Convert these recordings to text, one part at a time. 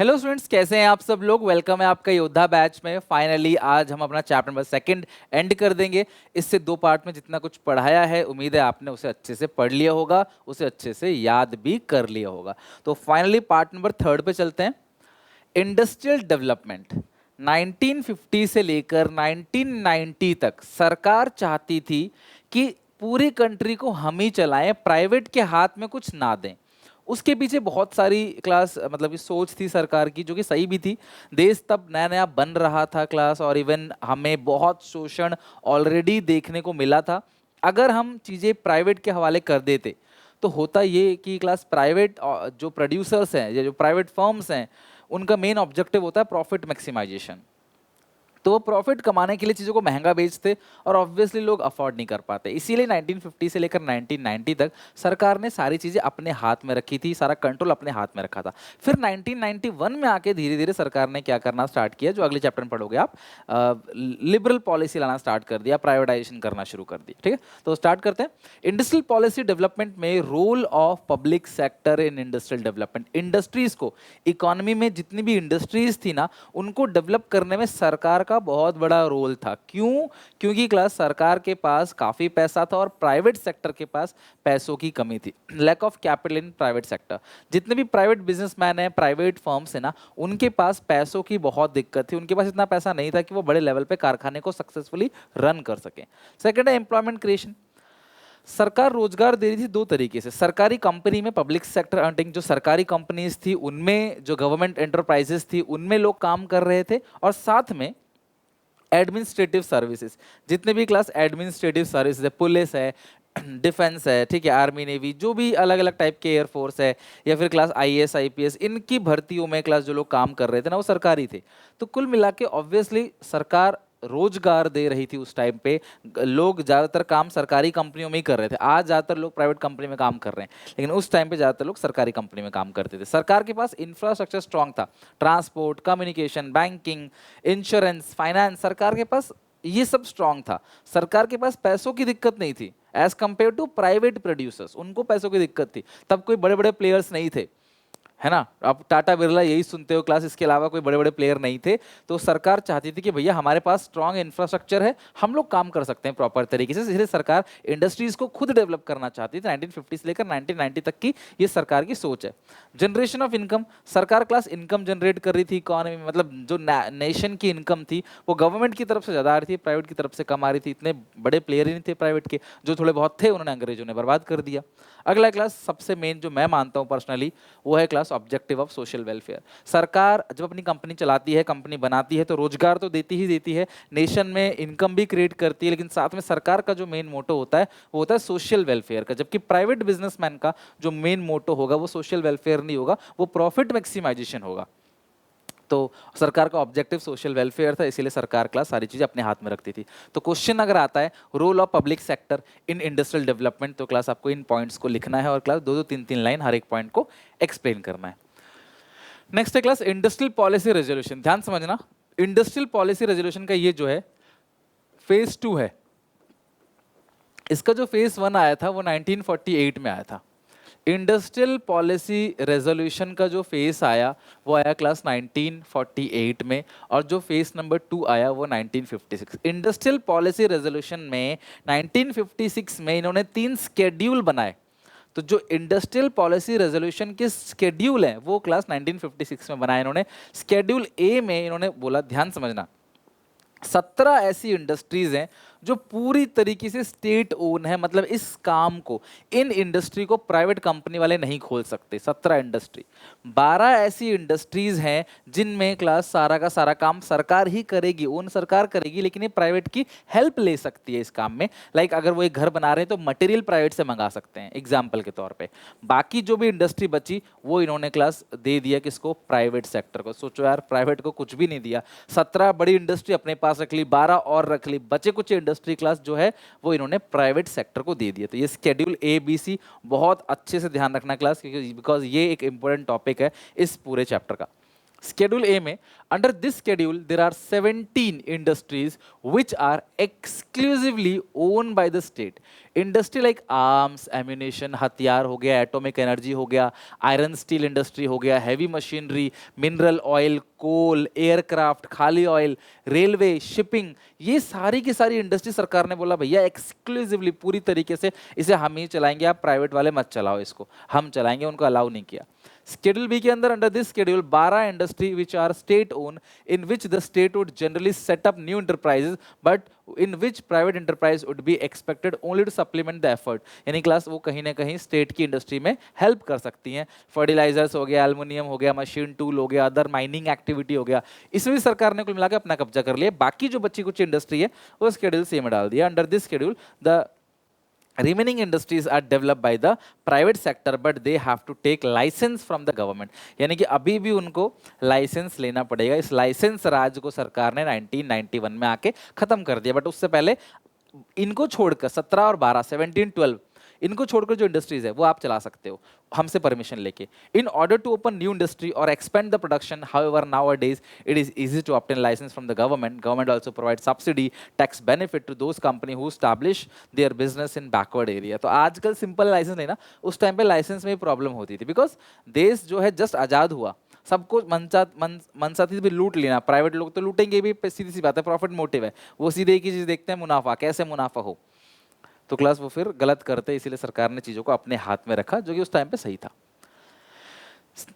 Hello students, कैसे हैं आप सब लोग। वेलकम है आपका योद्धा बैच में। फाइनली आज हम अपना चैप्टर नंबर सेकंड एंड कर देंगे। इससे दो पार्ट में जितना कुछ पढ़ाया है, उम्मीद है आपने उसे अच्छे से पढ़ लिया होगा, उसे अच्छे से याद भी कर लिया होगा। तो फाइनली पार्ट नंबर थर्ड पे चलते हैं। इंडस्ट्रियल डेवलपमेंट 1950 से लेकर 1990 तक सरकार चाहती थी कि पूरी कंट्री को हम ही चलाएं, प्राइवेट के हाथ में कुछ ना दें। उसके पीछे बहुत सारी क्लास मतलब कि सोच थी सरकार की, जो कि सही भी थी। देश तब नया नया बन रहा था क्लास, और इवन हमें बहुत शोषण ऑलरेडी देखने को मिला था। अगर हम चीज़ें प्राइवेट के हवाले कर देते तो होता ये कि क्लास प्राइवेट जो प्रोड्यूसर्स हैं या जो प्राइवेट फर्म्स हैं, उनका मेन ऑब्जेक्टिव होता है प्रॉफिट मैक्सिमाइजेशन। तो वो प्रॉफिट कमाने के लिए चीज़ों को महंगा बेचते और ऑब्वियसली लोग अफोर्ड नहीं कर पाते। इसीलिए 1950 से लेकर 1990 तक सरकार ने सारी चीज़ें अपने हाथ में रखी थी, सारा कंट्रोल अपने हाथ में रखा था। फिर 1991 में आके धीरे धीरे सरकार ने क्या करना स्टार्ट किया, जो अगले चैप्टर में पढ़ोगे आप, लिबरल पॉलिसी लाना स्टार्ट कर दिया, प्राइवेटाइजेशन करना शुरू कर दिया। ठीक है, तो स्टार्ट करते हैं। इंडस्ट्रियल पॉलिसी डेवलपमेंट में role of public sector in industrial development. Industries को, इकोनॉमी में जितनी भी इंडस्ट्रीज थी ना, उनको डेवलप करने में सरकार का बहुत बड़ा रोल था। क्यों? क्योंकि क्लास सरकार के पास काफ़ी पैसा था और प्राइवेट सेक्टर के पास पैसों की कमी थी। Lack of capital in private sector. जितने भी प्राइवेट बिजनेसमैन हैं, प्राइवेट फर्म्स हैं ना, उनके पास पैसों की बहुत दिक्कत थी। उनके पास इतना पैसा नहीं था कि वो बड़े लेवल पे कारखाने को सक्सेसफुली रन कर सकें। सेकेंड है एम्प्लॉयमेंट क्रिएशन। सरकार रोजगार दे रही थी दो तरीके से। सरकारी कंपनी में, पब्लिक सेक्टर अर्निंग, जो सरकारी कंपनीज थी उनमें, जो गवर्नमेंट एंटरप्राइजेस थी उनमें लोग काम कर रहे थे, और साथ में एडमिनिस्ट्रेटिव सर्विसेज। जितने भी क्लास एडमिनिस्ट्रेटिव सर्विसेज है, पुलिस है, डिफेंस है, ठीक है, आर्मी नेवी, जो भी अलग अलग टाइप के एयरफोर्स है, या फिर क्लास आईएएस आईपीएस, इनकी भर्तियों में क्लास जो लोग काम कर रहे थे ना, वो सरकारी थे। तो कुल मिला के ऑब्वियसली सरकार रोजगार दे रही थी उस टाइम पे। लोग ज़्यादातर काम सरकारी कंपनियों में ही कर रहे थे। आज ज़्यादातर लोग प्राइवेट कंपनी में काम कर रहे हैं, लेकिन उस टाइम पे ज़्यादातर लोग सरकारी कंपनी में काम करते थे। सरकार के पास इंफ्रास्ट्रक्चर स्ट्रांग था, transport, communication, banking, insurance, finance, सरकार के पास ये सब स्ट्रांग था। सरकार के पास पैसों की दिक्कत नहीं थी as compare to private producers. उनको पैसों की दिक्कत थी। तब कोई बड़े बड़े प्लेयर्स नहीं थे, है ना। आप टाटा बिरला यही सुनते हो क्लास, इसके अलावा कोई बड़े बड़े प्लेयर नहीं थे। तो सरकार चाहती थी कि भैया हमारे पास स्ट्रांग इंफ्रास्ट्रक्चर है, हम लोग काम कर सकते हैं प्रॉपर तरीके से। इसलिए सरकार इंडस्ट्रीज को खुद डेवलप करना चाहती थी। 1950 से लेकर 1990 तक की ये सरकार की सोच है। Generation of income. सरकार क्लास इनकम जनरेट कर रही थी इकोनॉमी में, मतलब जो नेशन की इनकम थी वो गवर्नमेंट की तरफ से ज़्यादा आ रही थी, प्राइवेट की तरफ से कम आ रही थी। इतने बड़े प्लेयर ही नहीं थे प्राइवेट के, जो थोड़े बहुत थे उन्होंने अंग्रेजों ने बर्बाद कर दिया। अगला क्लास सबसे मेन जो मैं मानता हूँ पर्सनली, वो है class objective of social welfare. सरकार जब अपनी कंपनी चलाती है, कंपनी बनाती है, तो रोजगार तो देती ही देती है, नेशन में इनकम भी क्रिएट करती है, लेकिन साथ में सरकार का जो मेन मोटो होता है वो होता है सोशल वेलफेयर का। जबकि प्राइवेट बिजनेसमैन का जो मेन मोटो होगा वो सोशल वेलफेयर नहीं होगा, वो प्रॉफिट मैक्सिमाइजेशन होगा। तो सरकार का ऑब्जेक्टिव सोशल वेलफेयर था, इसीलिए सरकार क्लास सारी चीजें अपने हाथ में रखती थी। तो क्वेश्चन अगर आता है role of public sector in industrial development, तो क्लास आपको इन पॉइंट्स को लिखना है और क्लास दो दो तीन तीन लाइन हर एक पॉइंट को एक्सप्लेन करना है। नेक्स्ट है क्लास इंडस्ट्रियल पॉलिसी रेजोल्यूशन। ध्यान समझना, इंडस्ट्रियल पॉलिसी रेजोल्यूशन का ये जो है फेज 2 है। इसका जो फेज 1 आया था वो 1948 में आया था। इंडस्ट्रियल पॉलिसी रेजोल्यूशन का जो फेस आया वो आया क्लास 1948 में, और जो फेस नंबर 2 आया वो 1956। इंडस्ट्रियल पॉलिसी रेजोल्यूशन में 1956 में इन्होंने 3 स्केड्यूल बनाए। तो जो इंडस्ट्रियल पॉलिसी रेजोल्यूशन के स्केड्यूल हैं वो क्लास 1956 में बनाए इन्होंने। स्केड्यूल ए में इन्होंने बोला, ध्यान समझना, 17 ऐसी इंडस्ट्रीज हैं जो पूरी तरीके से स्टेट ओन है, मतलब इस काम को, इन इंडस्ट्री को प्राइवेट कंपनी वाले नहीं खोल सकते। 17 इंडस्ट्री। 12 ऐसी इंडस्ट्रीज हैं जिनमें क्लास सारा का सारा काम सरकार ही करेगी, ओन सरकार करेगी, लेकिन ये प्राइवेट की हेल्प ले सकती है इस काम में। लाइक अगर वो एक घर बना रहे हैं तो मटेरियल प्राइवेट से मंगा सकते हैं, एग्जाम्पल के तौर पर। बाकी जो भी इंडस्ट्री बची वो इन्होंने क्लास दे दिया किसको? प्राइवेट सेक्टर को। सोचो यार, प्राइवेट को कुछ भी नहीं दिया। 17 बड़ी इंडस्ट्री अपने पास रख ली, 12 और रख ली, बचे कुछ इंडस्ट्री क्लास जो है वो इन्होंने प्राइवेट सेक्टर को दे दिया। तो ये स्केड्यूल ए बी सी बहुत अच्छे से ध्यान रखना क्लास, क्योंकि बिकॉज ये एक इंपॉर्टेंट टॉपिक है इस पूरे चैप्टर का। Schedule A में under this schedule there are 17 industries which are exclusively owned by the state. Industry like arms, ammunition, हथियार हो गया, atomic energy हो गया, iron steel industry हो गया, heavy machinery, mineral oil, coal, aircraft, खाली oil, railway, shipping, ये सारी की सारी इंडस्ट्री सरकार ने बोला भैया एक्सक्लूसिवली पूरी तरीके से इसे हम ही चलाएंगे, आप प्राइवेट वाले मत चलाओ इसको, हम चलाएंगे, उनको अलाउ नहीं किया। Schedule B के अंदर under this schedule 12 industry which are state own in which the state would generally set up new enterprises but in which private enterprise would be expected only to supplement the effort. यानी class वो कहीं ना कहीं state की industry में help कर सकती हैं। फर्टिलाइजर्स हो गया, एल्युमिनियम हो गया, मशीन टूल हो गया, अदर माइनिंग एक्टिविटी हो गया, इसमें भी सरकार ने कुल मिला के अपना कब्जा कर लिया। बाकी जो बच्ची कुछ इंडस्ट्री है वो स्केड्यूल सी में डाल दिया। Under this schedule the remaining industries are developed by the private sector but they have to take license from the government। यानी कि अभी भी उनको लाइसेंस लेना पड़ेगा। इस लाइसेंस राज को सरकार ने 1991 में आके खत्म कर दिया, बट उससे पहले इनको छोड़कर 17 और 12, 17, 12 इनको छोड़कर जो इंडस्ट्रीज है वो आप चला सकते हो हमसे परमिशन लेके। In order to open new industry और expand the production, however nowadays it is easy to obtain license from the government. Government also provide subsidy tax benefit to those company who establish their business in backward area. तो आजकल simple licence लेना, उस time पे licence में problem होती थी, because देश जो है जस्ट आज़ाद हुआ, सबको मनसाती भी लूट लेना, प्राइवेट लोग तो लूटेंगे भी, सीधी सी बात है, प्रॉफिट मोटिव है, वो सीधे एक ही चीज़ देखते हैं, मुनाफा, कैसे मुनाफा हो। तो क्लास वो फिर गलत करते, इसीलिए सरकार ने चीज़ों को अपने हाथ में रखा, जो कि उस टाइम पे सही था।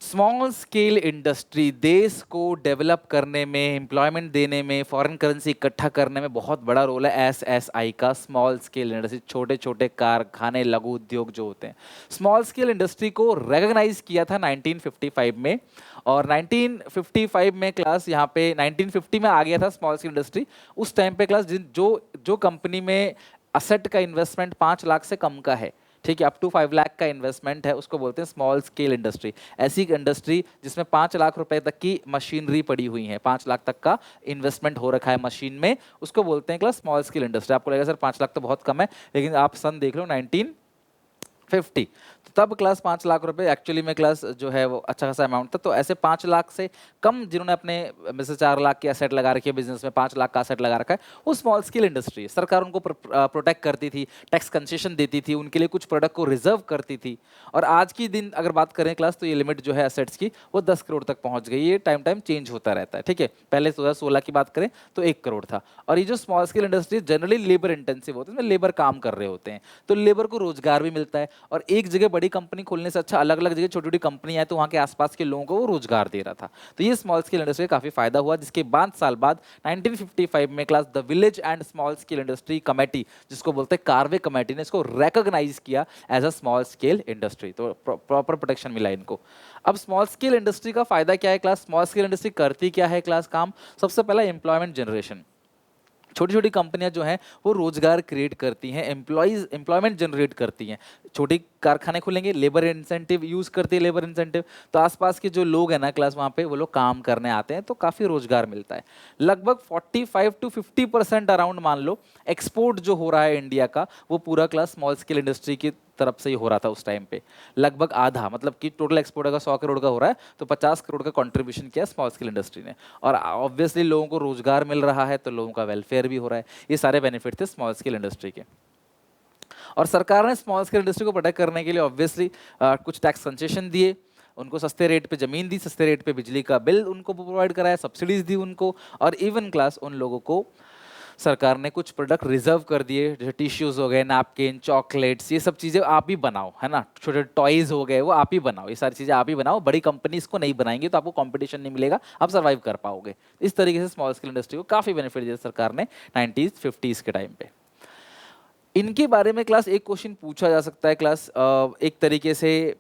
स्मॉल स्केल इंडस्ट्री देश को डेवलप करने में, एम्प्लॉयमेंट देने में, फॉरेन करेंसी इकट्ठा करने में बहुत बड़ा रोल है एसएसआई का। स्मॉल स्केल इंडस्ट्री, छोटे छोटे कारखाने, लघु उद्योग जो होते हैं। स्मॉल स्केल इंडस्ट्री को रिकॉग्नाइज किया था 1955 में, और 1955 में क्लास यहाँ पे 1950 में आ गया था स्मॉल स्केल इंडस्ट्री। उस टाइम पे क्लास जो कंपनी में असेट का इन्वेस्टमेंट 5 लाख से कम का है, ठीक है, अप टू 5 लाख का इन्वेस्टमेंट है, उसको बोलते हैं स्मॉल स्केल इंडस्ट्री। ऐसी इंडस्ट्री जिसमें 5 लाख रुपए तक की मशीनरी पड़ी हुई है, 5 लाख तक का इन्वेस्टमेंट हो रखा है मशीन में, उसको बोलते हैं क्लास स्मॉल स्केल इंडस्ट्री। आपको लगेगा सर 5 लाख तो बहुत कम है, लेकिन आप सन देख लो 1950, तो तब क्लास 5 लाख रुपए एक्चुअली में क्लास जो है वो अच्छा खासा अमाउंट था। तो ऐसे 5 लाख से कम जिन्होंने अपने में से 4 लाख की असेट लगा रखी है, बिजनेस में 5 लाख का असेट लगा रखा है, वो स्मॉल स्केल इंडस्ट्री है। सरकार उनको प्रोटेक्ट करती थी, टैक्स कंसेशन देती थी, उनके लिए कुछ प्रोडक्ट को रिजर्व करती थी। और आज की दिन अगर बात करें क्लास, तो ये लिमिट जो है असेट्स की वो 10 करोड़ तक पहुंच गई। ये टाइम टाइम चेंज होता रहता है, ठीक है। पहले 2016 की बात करें तो 1 करोड़ था। और ये जो small scale industry generally labour intensive होते हैं, इसमें लेबर काम कर रहे होते हैं, तो लेबर को रोजगार भी मिलता है। और एक जगह बड़ी कंपनी खोलने से अच्छा अलग अलग जगह छोटी छोटी कंपनी है, तो वहाँ के आसपास के लोगों को वो रोजगार दे रहा था। तो ये स्मॉल स्केल इंडस्ट्री काफी फायदा हुआ, जिसके 5 साल बाद 1955 में class the village and small scale industry committee, जिसको बोलते हैं कार्वे कमेटी, ने इसको रिकॉग्नाइज किया as a small scale industry. तो प्रॉपर प्रोटेक्शन मिला इनको। अब स्मॉल स्केल इंडस्ट्री का फायदा क्या है क्लास? स्मॉल स्केल इंडस्ट्री करती क्या है क्लास काम? सबसे पहला एम्प्लॉयमेंट जनरेशन। छोटी छोटी कंपनियां जो हैं वो रोजगार क्रिएट करती हैं, एम्प्लॉयमेंट जनरेट करती हैं। छोटी कारखाने खुलेंगे, लेबर इंसेंटिव यूज करती है, लेबर इंसेंटिव, तो आसपास के जो लोग हैं ना क्लास, वहाँ पे वो लोग काम करने आते हैं, तो काफ़ी रोजगार मिलता है। लगभग 45 to 50% अराउंड मान लो एक्सपोर्ट जो हो रहा है इंडिया का, वो पूरा क्लास स्मॉल स्केल इंडस्ट्री की तरफ से ही हो रहा था उस टाइम पे। लगभग आधा, मतलब कि टोटल एक्सपोर्ट अगर 100 करोड़ का हो रहा है तो 50 करोड़ का कंट्रीब्यूशन किया स्मॉल स्केल इंडस्ट्री ने। और ऑब्वियसली लोगों को रोजगार मिल रहा है, तो लोगों का वेलफेयर भी हो रहा है। ये सारे बेनिफिट थे स्मॉल स्केल इंडस्ट्री के। और सरकार ने स्मॉल स्केल इंडस्ट्री को प्रोटेक्ट करने के लिए ऑब्वियसली कुछ टैक्स कंसेशन दिए, उनको सस्ते रेट पे ज़मीन दी, सस्ते रेट पे बिजली का बिल उनको प्रोवाइड कराया, सब्सिडीज दी उनको। और इवन क्लास उन लोगों को सरकार ने कुछ प्रोडक्ट रिजर्व कर दिए, जैसे टिश्यूज हो गए, नैपकिन, चॉकलेट्स, ये सब चीज़ें आप ही बनाओ, है ना। छोटे टॉयज हो गए, वो आप ही बनाओ, ये सारी चीज़ें आप ही बनाओ। बड़ी कंपनी इसको नहीं बनाएंगी तो आपको कंपटीशन नहीं मिलेगा, आप सर्वाइव कर पाओगे। इस तरीके से स्मॉल स्केल इंडस्ट्री को काफ़ी बेनिफिट दिया सरकार ने 1950s के टाइम पे। इनके बारे में क्लास एक क्वेश्चन पूछा जा सकता है क्लास, एक तरीके से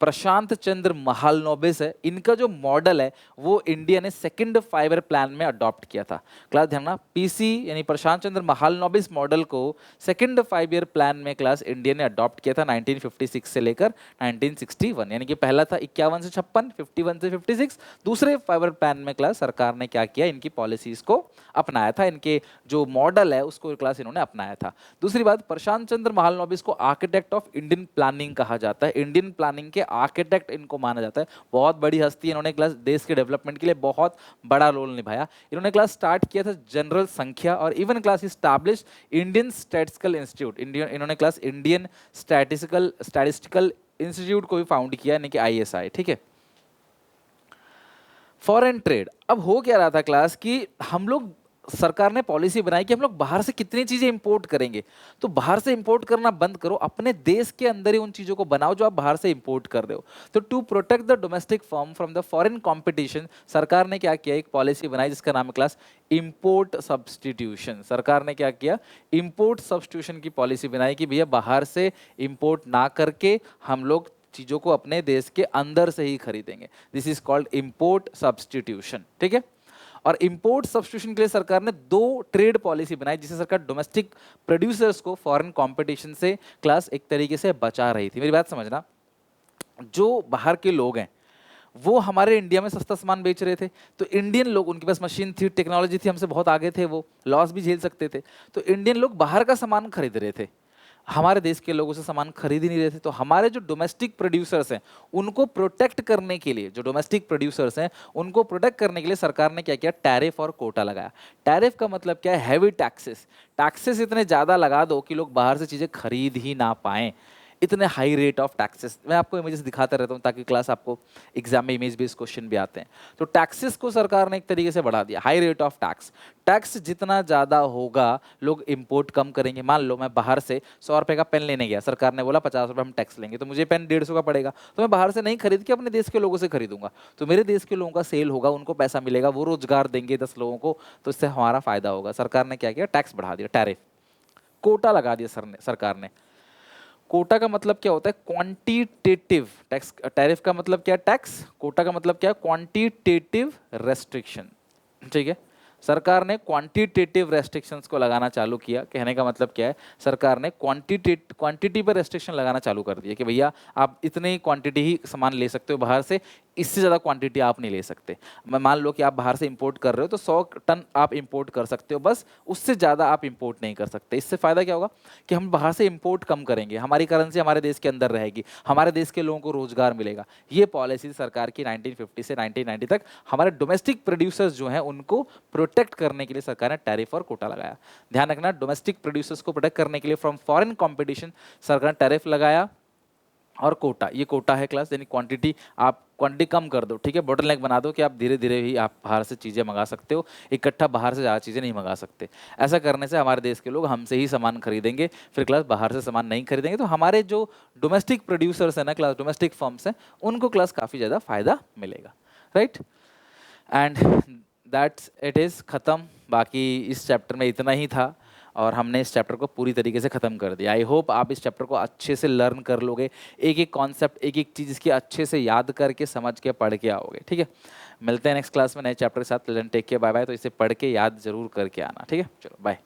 प्रशांत चंद्र महालनोबिस है, इनका जो मॉडल है वो इंडिया ने सेकंड 5 ईयर प्लान में अडॉप्ट किया था। क्लास ध्यान रखना, पीसी यानी प्रशांत चंद्र महालनोबिस मॉडल को सेकंड 5 ईयर प्लान में क्लास इंडिया ने अडॉप्ट किया था 1956 से लेकर 1961। यानी कि पहला था 51 से 56, 51 से 56। दूसरे 5 ईयर प्लान में क्लास सरकार ने क्या किया, इनकी पॉलिसीज को अपनाया था, इनके जो मॉडल है उसको क्लास इन्होंने अपनाया था। दूसरी बात, प्रशांत चंद्र महालनोबिस को आर्किटेक्ट ऑफ इंडियन प्लानिंग कहा जाता है। इंडियन प्लानिंग के आर्किटेक्ट इनको माना जाता है। बहुत बड़ी हस्ती है, इन्होंने क्लास देश के डेवलपमेंट के लिए बहुत बड़ा रोल निभाया। इन्होंने क्लास स्टार्ट किया था जनरल संख्या और even class establish Indian statistical institute, इन्होंने क्लास इंडियन स्टैटिस्टिकल इंस्टीट्यूट को भी फाउंड किया, यानी कि ISI। ठीक है। फॉरेन ट्रेड, अब हो क्या रहा था क्लास कि हम लोग, सरकार ने पॉलिसी बनाई कि हम लोग बाहर से कितनी चीजें इंपोर्ट करेंगे, तो बाहर से इंपोर्ट करना बंद करो, अपने देश के अंदर ही उन चीजों को बनाओ जो आप बाहर से इंपोर्ट कर रहे हो। तो to protect the domestic firm from the foreign competition, सरकार ने क्या किया, एक पॉलिसी बनाई जिसका नाम है क्लास इंपोर्ट सब्सटीट्यूशन। सरकार ने क्या किया, इंपोर्ट सब्सटीट्यूशन की पॉलिसी बनाई कि भैया बाहर से इंपोर्ट ना करके हम लोग चीजों को अपने देश के अंदर से ही खरीदेंगे। This is called import substitution. ठीक है। और इंपोर्ट सब्सटीट्यूशन के लिए सरकार ने 2 ट्रेड पॉलिसी बनाई, जिससे सरकार डोमेस्टिक प्रोड्यूसर्स को फॉरेन कंपटीशन से क्लास एक तरीके से बचा रही थी। मेरी बात समझना, जो बाहर के लोग हैं वो हमारे इंडिया में सस्ता सामान बेच रहे थे, तो इंडियन लोग, उनके पास मशीन थी, टेक्नोलॉजी थी, हमसे बहुत आगे थे, वो लॉस भी झेल सकते थे, तो इंडियन लोग बाहर का सामान खरीद रहे थे, हमारे देश के लोगों से सामान खरीद ही नहीं रहे थे। तो हमारे जो डोमेस्टिक प्रोड्यूसर्स हैं उनको प्रोटेक्ट करने के लिए, जो डोमेस्टिक प्रोड्यूसर्स हैं उनको प्रोटेक्ट करने के लिए सरकार ने क्या किया, टैरिफ और कोटा लगाया। टैरिफ का मतलब क्या है, हैवी टैक्सेस। टैक्सेस इतने ज़्यादा लगा दो कि लोग बाहर से चीज़ें खरीद ही ना पाएं, इतने हाई रेट ऑफ टैक्सेस। मैं आपको इमेजेस दिखाता रहता हूँ ताकि क्लास आपको एग्जाम में इमेज बेस्ड क्वेश्चन भी आते हैं। तो टैक्सेस को सरकार ने एक तरीके से बढ़ा दिया, high rate of tax. Tax जितना ज़्यादा होगा लोग इंपोर्ट कम करेंगे। मान लो मैं बाहर से 100 रुपये का पेन लेने गया, सरकार ने बोला 50 रुपये हम टैक्स लेंगे, तो मुझे पेन 150 का पड़ेगा, तो मैं बाहर से नहीं खरीद के अपने देश के लोगों से खरीदूंगा, तो मेरे देश के लोगों का सेल होगा, उनको पैसा मिलेगा, वो रोजगार देंगे 10 लोगों को, तो इससे हमारा फायदा होगा। सरकार ने क्या किया, टैक्स बढ़ा दिया, टैरिफ, कोटा लगा दिया सरकार ने। कोटा का मतलब क्या होता है, क्वांटिटेटिव टैक्स। टैरिफ का मतलब क्या है, टैक्स। कोटा का मतलब क्या है, क्वांटिटेटिव रेस्ट्रिक्शन। ठीक है। सरकार ने क्वांटिटेटिव रेस्ट्रिक्शंस को लगाना चालू किया। कहने का मतलब क्या है, सरकार ने क्वांटिटी पर रेस्ट्रिक्शन लगाना चालू कर दिया कि भैया आप इतनी क्वांटिटी ही सामान ले सकते हो बाहर से, इससे ज़्यादा क्वांटिटी आप नहीं ले सकते। मैं मान लो कि आप बाहर से इंपोर्ट कर रहे हो तो 100 टन आप इंपोर्ट कर सकते हो, बस उससे ज़्यादा आप इंपोर्ट नहीं कर सकते। इससे फ़ायदा क्या होगा कि हम बाहर से इंपोर्ट कम करेंगे, हमारी करेंसी हमारे देश के अंदर रहेगी, हमारे देश के लोगों को रोजगार मिलेगा। ये पॉलिसी सरकार की 1950 से 1990 तक हमारे डोमेस्टिक प्रोड्यूसर्स जो हैं उनको प्रोटेक्ट करने के लिए सरकार ने टैरिफ और कोटा लगाया। ध्यान रखना, डोमेस्टिक प्रोड्यूसर्स को प्रोटेक्ट करने के लिए फ्रॉम फॉरेन कंपटीशन सरकार ने टैरिफ लगाया और कोटा। ये कोटा है क्लास, यानी क्वांटिटी, आप क्वांटिटी कम कर दो। ठीक है, बोटलनेक बना दो कि आप धीरे धीरे ही आप बाहर से चीज़ें मंगा सकते हो, इकट्ठा बाहर से ज़्यादा चीज़ें नहीं मंगा सकते। ऐसा करने से हमारे देश के लोग हमसे ही सामान खरीदेंगे, फिर क्लास बाहर से सामान नहीं खरीदेंगे, तो हमारे जो डोमेस्टिक प्रोड्यूसर्स हैं ना क्लास, डोमेस्टिक फर्म्स हैं, उनको क्लास काफ़ी ज़्यादा फायदा मिलेगा। Right, and that's it is ख़त्म। बाकी इस चैप्टर में इतना ही था और हमने इस चैप्टर को पूरी तरीके से ख़त्म कर दिया। आई होप आप इस चैप्टर को अच्छे से लर्न कर लोगे, एक एक कॉन्सेप्ट, एक एक चीज़ इसकी अच्छे से याद करके समझ के पढ़ के आओगे। ठीक है, मिलते हैं नेक्स्ट क्लास में नए चैप्टर के साथ। Take care, bye bye. तो इसे पढ़ के याद जरूर करके आना। ठीक है, चलो बाय।